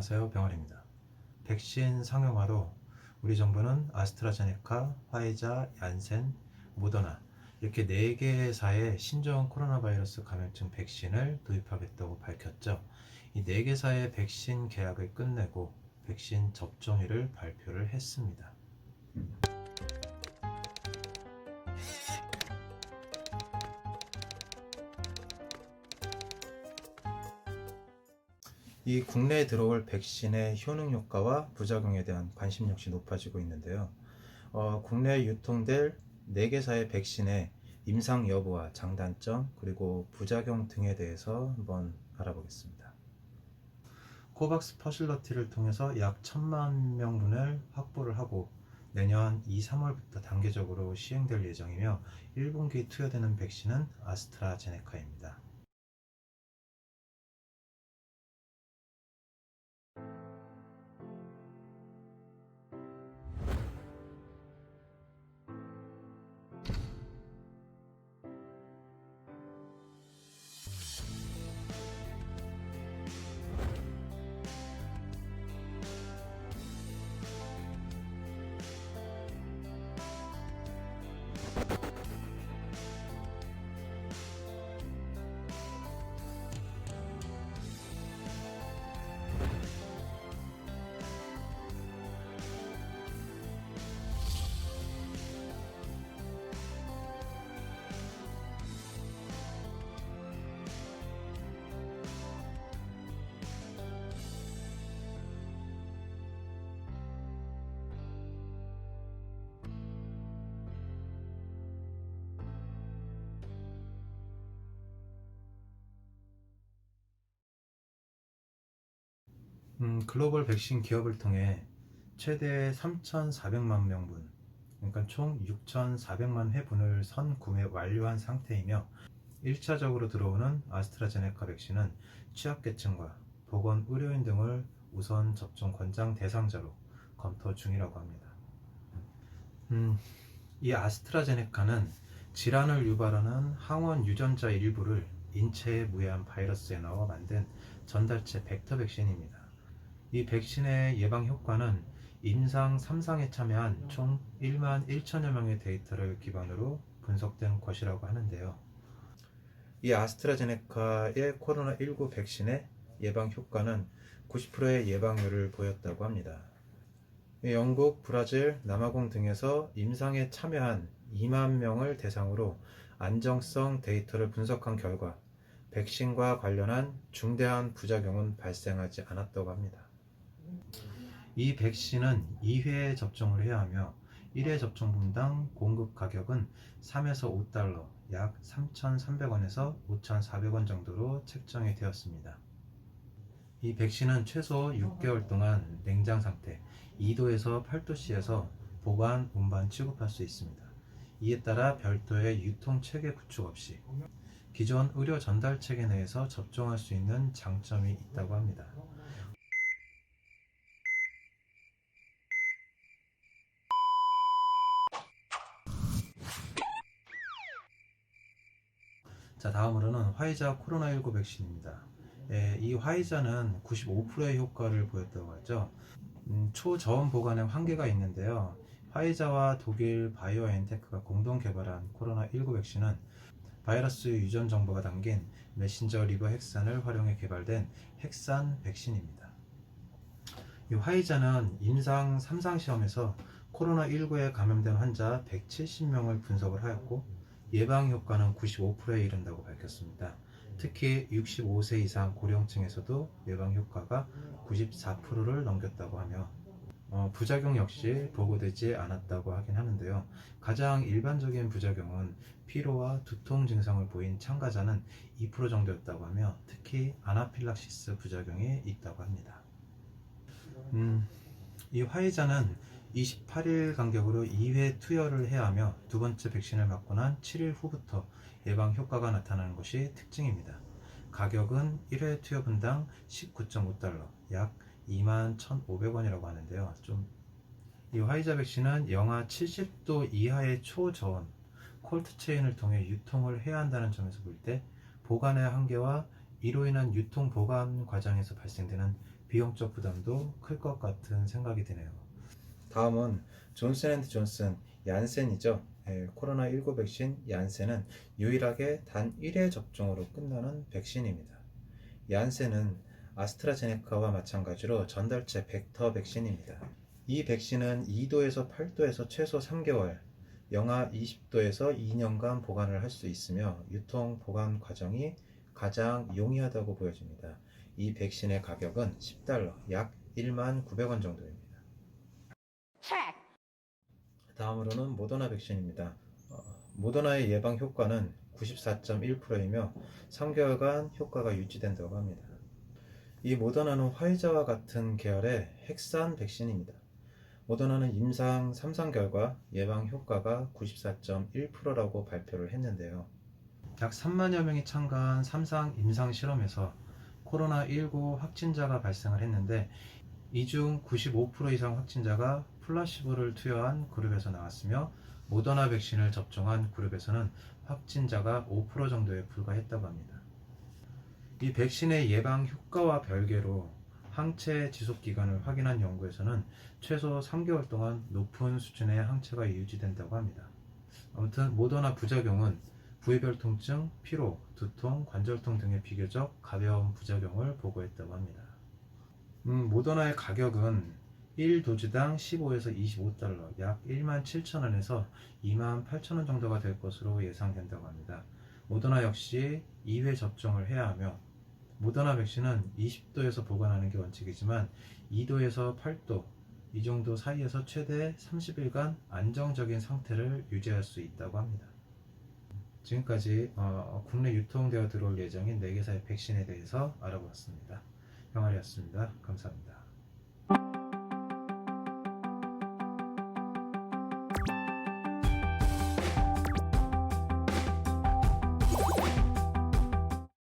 안녕하세요, 병원입니다. 백신 상용화로 우리 정부는 아스트라제네카, 화이자, 얀센, 모더나 이렇게 4개사의 신종 코로나 바이러스 감염증 백신을 도입하겠다고 밝혔죠. 이 4개사의 백신 계약을 끝내고 백신 접종일을 발표를 했습니다. 이 국내에 들어올 백신의 효능 효과와 부작용에 대한 관심 역시 높아지고 있는데요. 국내에 유통될 4개사의 백신의 임상 여부와 장단점 그리고 부작용 등에 대해서 한번 알아보겠습니다. 코박스 퍼실러티를 통해서 약 1,000만 명분을 확보를 하고 내년 2, 3월부터 단계적으로 시행될 예정이며 1분기 투여되는 백신은 아스트라제네카입니다. 글로벌 백신 기업을 통해 최대 3,400만 명분, 그러니까 총 6,400만 회분을 선구매 완료한 상태이며 1차적으로 들어오는 아스트라제네카 백신은 취약계층과 보건 의료인 등을 우선 접종 권장 대상자로 검토 중이라고 합니다. 이 아스트라제네카는 질환을 유발하는 항원 유전자 일부를 인체에 무해한 바이러스에 넣어 만든 전달체 벡터 백신입니다. 이 백신의 예방 효과는 임상 3상에 참여한 총 1만 1천여 명의 데이터를 기반으로 분석된 것이라고 하는데요. 이 아스트라제네카의 코로나19 백신의 예방 효과는 90%의 예방률을 보였다고 합니다. 영국, 브라질, 남아공 등에서 임상에 참여한 2만 명을 대상으로 안정성 데이터를 분석한 결과 백신과 관련한 중대한 부작용은 발생하지 않았다고 합니다. 이 백신은 2회 접종을 해야 하며 1회 접종분당 공급 가격은 3에서 5달러, 약 3,300원에서 5,400원 정도로 책정이 되었습니다. 이 백신은 최소 6개월 동안 냉장 상태 2도에서 8도씨에서 보관, 운반, 취급할 수 있습니다. 이에 따라 별도의 유통 체계 구축 없이 기존 의료 전달 체계 내에서 접종할 수 있는 장점이 있다고 합니다. 자, 다음으로는 화이자 코로나19 백신입니다. 이 화이자는 95%의 효과를 보였다고 하죠. 초저온 보관에 한계가 있는데요. 화이자와 독일 바이오엔테크가 공동 개발한 코로나19 백신은 바이러스 유전 정보가 담긴 메신저 리버 핵산을 활용해 개발된 핵산 백신입니다. 이 화이자는 임상 3상 시험에서 코로나19에 감염된 환자 170명을 분석을 하였고 예방 효과는 95%에 이른다고 밝혔습니다. 특히 65세 이상 고령층에서도 예방 효과가 94%를 넘겼다고 하며 부작용 역시 보고되지 않았다고 하긴 하는데요. 가장 일반적인 부작용은 피로와 두통 증상을 보인 참가자는 2% 정도였다고 하며 특히 아나필락시스 부작용이 있다고 합니다. 이 화이자는 28일 간격으로 2회 투여를 해야 하며 두 번째 백신을 맞고 난 7일 후부터 예방 효과가 나타나는 것이 특징입니다. 가격은 1회 투여 분당 19.5달러, 약 21,500원이라고 하는데요. 이 화이자 백신은 영하 70도 이하의 초저온 콜드 체인을 통해 유통을 해야 한다는 점에서 볼 때 보관의 한계와 이로 인한 유통 보관 과정에서 발생되는 비용적 부담도 클 것 같은 생각이 드네요. 다음은 존슨앤존슨 얀센이죠. 코로나19 백신 얀센은 유일하게 단 1회 접종으로 끝나는 백신입니다. 얀센은 아스트라제네카와 마찬가지로 전달체 벡터 백신입니다. 이 백신은 2도에서 8도에서 최소 3개월, 영하 20도에서 2년간 보관을 할 수 있으며 유통 보관 과정이 가장 용이하다고 보여집니다. 이 백신의 가격은 $10, 약 19,000원 정도입니다. 다음으로는 모더나 백신입니다. 모더나의 예방 효과는 94.1%이며 3개월간 효과가 유지된다고 합니다. 이 모더나는 화이자와 같은 계열의 핵산 백신입니다. 모더나는 임상 3상 결과 예방 효과가 94.1%라고 발표를 했는데요. 약 3만여 명이 참가한 3상 임상 실험에서 코로나19 확진자가 발생을 했는데 이 중 95% 이상 확진자가 플라시보를 투여한 그룹에서 나왔으며 모더나 백신을 접종한 그룹에서는 확진자가 5% 정도에 불과했다고 합니다. 이 백신의 예방 효과와 별개로 항체 지속 기간을 확인한 연구에서는 최소 3개월 동안 높은 수준의 항체가 유지된다고 합니다. 아무튼 모더나 부작용은 부위별 통증, 피로, 두통, 관절통 등의 비교적 가벼운 부작용을 보고했다고 합니다. 모더나의 가격은 1도즈당 15에서 25달러, 약 17,000원에서 28,000원 정도가 될 것으로 예상된다고 합니다. 모더나 역시 2회 접종을 해야 하며 모더나 백신은 20도에서 보관하는 게 원칙이지만 2도에서 8도 이 정도 사이에서 최대 30일간 안정적인 상태를 유지할 수 있다고 합니다. 지금까지 국내 유통되어 들어올 예정인 4개사의 백신에 대해서 알아보았습니다. 병아리였습니다. 감사합니다.